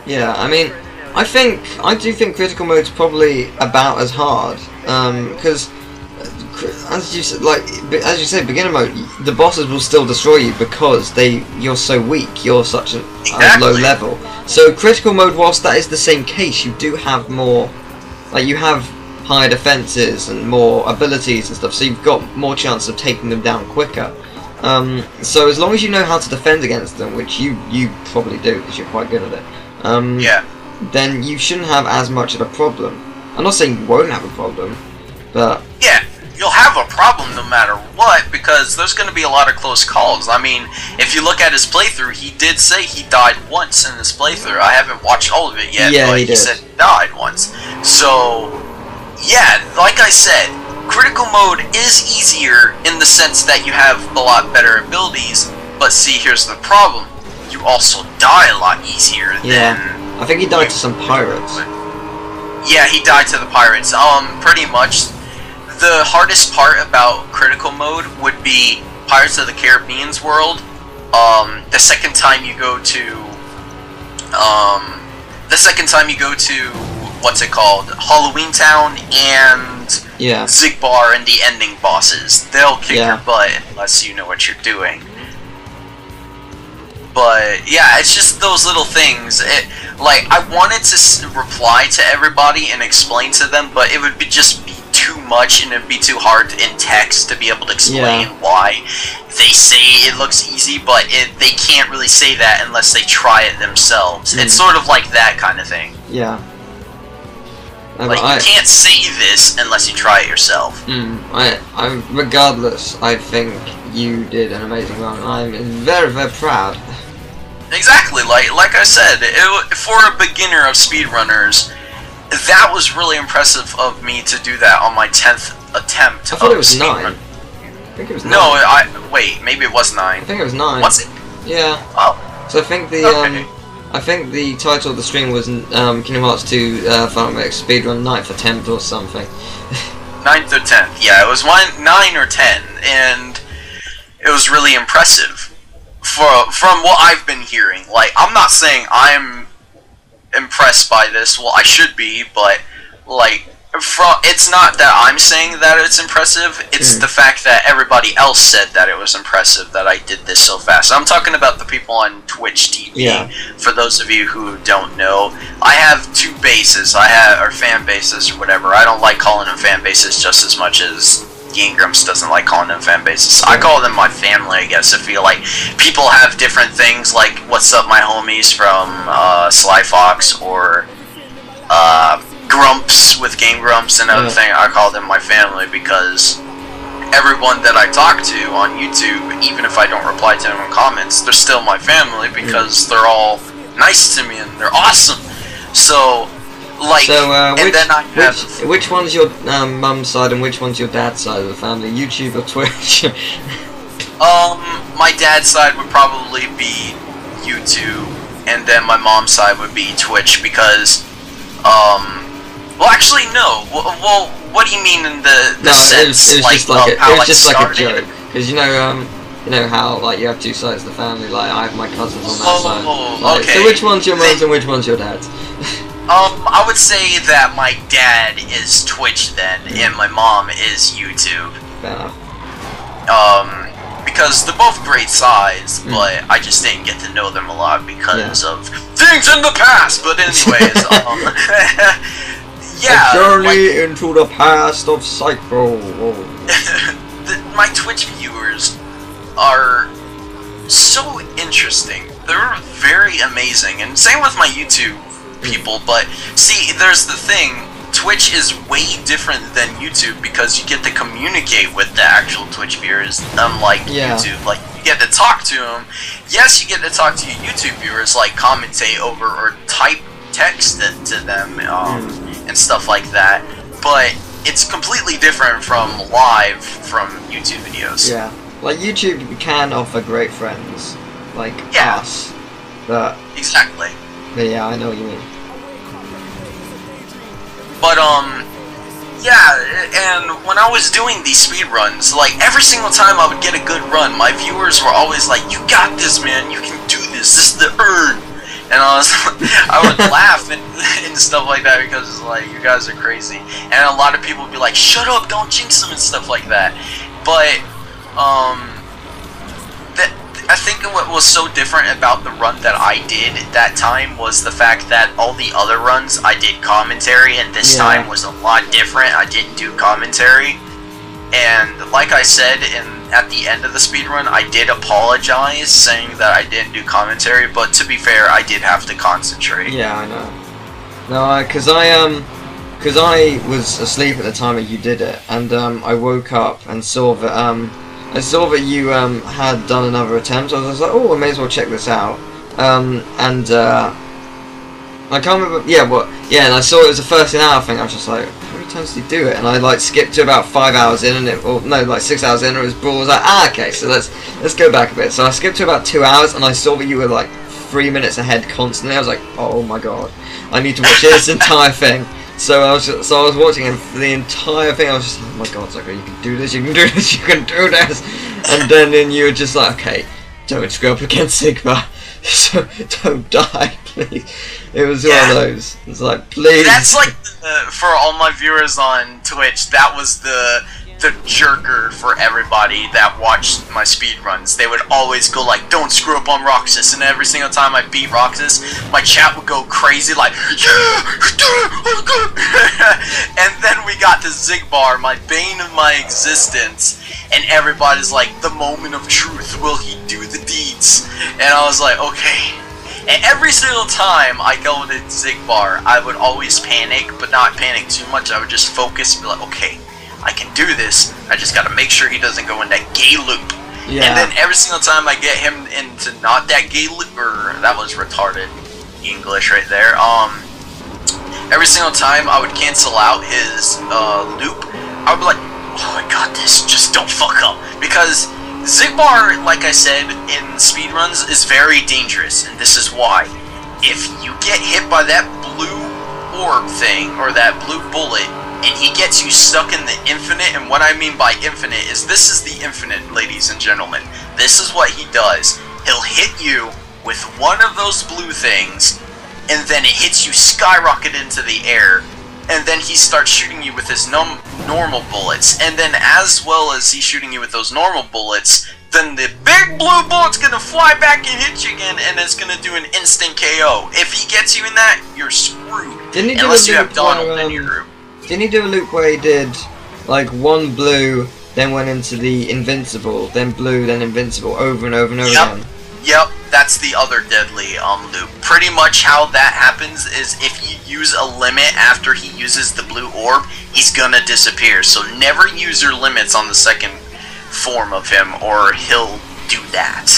Yeah, I mean, I do think critical mode's probably about as hard, because as you said, as you say, beginner mode, the bosses will still destroy you because you're so weak, you're such a low level. So critical mode, whilst that is the same case, you do have more, like you have higher defenses and more abilities and stuff, so you've got more chance of taking them down quicker. So as long as you know how to defend against them, which you probably do because you're quite good at it, yeah, then you shouldn't have as much of a problem. I'm not saying you won't have a problem, but yeah, you'll have a problem no matter what, because there's going to be a lot of close calls. I mean, if you look at his playthrough, he did say he died once in his playthrough. I haven't watched all of it yet, but he said he died once. So, yeah, like I said, critical mode is easier in the sense that you have a lot better abilities, but see, here's the problem. You also die a lot easier than... I think he died to some pirates. Yeah, he died to the pirates. Pretty much. The hardest part about critical mode would be Pirates of the Caribbean's world. The second time you go to what's it called, Halloween Town and Zigbar and the ending bosses, they'll kick your butt unless you know what you're doing. But yeah, it's just those little things. Like, I wanted to reply to everybody and explain to them, but it would just be too much, and it'd be too hard in text to be able to explain why they say it looks easy, but they can't really say that unless they try it themselves. It's sort of like that kind of thing. Yeah. Like, you can't say this unless you try it yourself. Regardless, I think you did an amazing run. I'm very, very proud. Exactly, like I said, for a beginner of speedrunners, that was really impressive of me to do that on my 10th attempt. I thought it was 9. I think it was 9. No, wait, maybe it was 9. I think it was 9. Was it? Yeah. Oh. So I think the title of the stream was Kingdom Hearts 2 Final Mix Speedrun 9th attempt or something. 9th or 10th, yeah, it was 9 or 10, and it was really impressive. From what I've been hearing, like, I'm not saying I'm impressed by this, well, I should be, but, like, it's not that I'm saying that it's impressive, it's the fact that everybody else said that it was impressive that I did this so fast. I'm talking about the people on Twitch TV, for those of you who don't know. I have 2 bases, or fan bases or whatever. I don't like calling them fan bases just as much as Gangrams doesn't like calling them fan bases. I call them my family, I guess. I feel like people have different things, like What's Up My Homies from Sly Fox, or Grumps with Game Grumps and everything. I call them my family because everyone that I talk to on YouTube, even if I don't reply to them in comments, they're still my family because they're all nice to me and they're awesome. So, like, which one's your mum's side and which one's your dad's side of the family? YouTube or Twitch? My dad's side would probably be YouTube, and then my mom's side would be Twitch because, well, actually, no. Well, what do you mean in the sense? It was just like a joke, because you know how, like, you have 2 sides of the family. Like, I have my cousins on that side. Like, okay. So which one's your mum's and which one's your dad's? I would say that my dad is Twitch then, and my mom is YouTube. Fair. Because they're both great sides, but I just didn't get to know them a lot because of things in the past. But anyways, yeah. A journey into the past of Psycho. My Twitch viewers are so interesting. They're very amazing, and same with my YouTube people. But see, there's the thing, Twitch is way different than YouTube because you get to communicate with the actual Twitch viewers, unlike YouTube. Like, you get to talk to them. Yes, you get to talk to your YouTube viewers, like commentate over or type text to them and stuff like that, but it's completely different from live from YouTube videos. Yeah, like YouTube can offer great friends, like us, but exactly. But yeah, I know what you mean. But, yeah, and when I was doing these speedruns, like, every single time I would get a good run, my viewers were always like, you got this, man, you can do this, this is the urn. And I would laugh and stuff like that because it's like, you guys are crazy. And a lot of people would be like, shut up, don't jinx them and stuff like that. But I think what was so different about the run that I did at that time was the fact that all the other runs I did commentary, and this time was a lot different. I didn't do commentary. And like I said at the end of the speedrun, I did apologize, saying that I didn't do commentary, but to be fair, I did have to concentrate. Yeah, I know. No, because I was asleep at the time that you did it, and I woke up and saw that you had done another attempt. So I was like, oh, I may as well check this out. I can't remember. And I saw it was a 13-hour thing. I was just like, how many times did he do it? And I like skipped to about 5 hours in, and like 6 hours in, and it was Brawl. I was like, okay, so let's go back a bit. So I skipped to about 2 hours, and I saw that you were like 3 minutes ahead constantly. I was like, oh my god, I need to watch this entire thing. So I was watching him for the entire thing. I was just like, oh my god, Zucker, you can do this, you can do this, you can do this. And then you were just like, okay, don't screw up against Sigma. So don't die, please. It was one of those. It's like, please. That's like, for all my viewers on Twitch, that was the jerker for everybody that watched my speedruns. They would always go like, don't screw up on Roxas, and every single time I beat Roxas, my chat would go crazy like, yeah, and then we got to Zigbar, my bane of my existence, and everybody's like, the moment of truth, will he do the deeds? And I was like, okay. And every single time I go into Zigbar, I would always panic, but not panic too much. I would just focus and be like, okay, I can do this. I just gotta make sure he doesn't go in that gay loop. Yeah. And then every single time I get him into not that gay loop, or that was retarded English right there. Every single time I would cancel out his loop, I would be like, oh, I got this. Just don't fuck up. Because Zigbar, like I said, in speedruns is very dangerous, and this is why. If you get hit by that blue orb thing, or that blue bullet, and he gets you stuck in the infinite, and what I mean by infinite is this is the infinite, ladies and gentlemen. This is what he does. He'll hit you with one of those blue things, and then it hits you skyrocket into the air, and then he starts shooting you with his normal bullets, and then as well as he's shooting you with those normal bullets, then the big blue bullet's gonna fly back and hit you again, and it's gonna do an instant KO. If he gets you in that, you're screwed. Unless you have Donald in your group. Didn't he do a loop where he did like one blue, then went into the invincible, then blue, then invincible, over and over and over again? Yep, that's the other deadly loop. Pretty much how that happens is if you use a limit after he uses the blue orb, he's gonna disappear. So never use your limits on the second form of him, or he'll do that.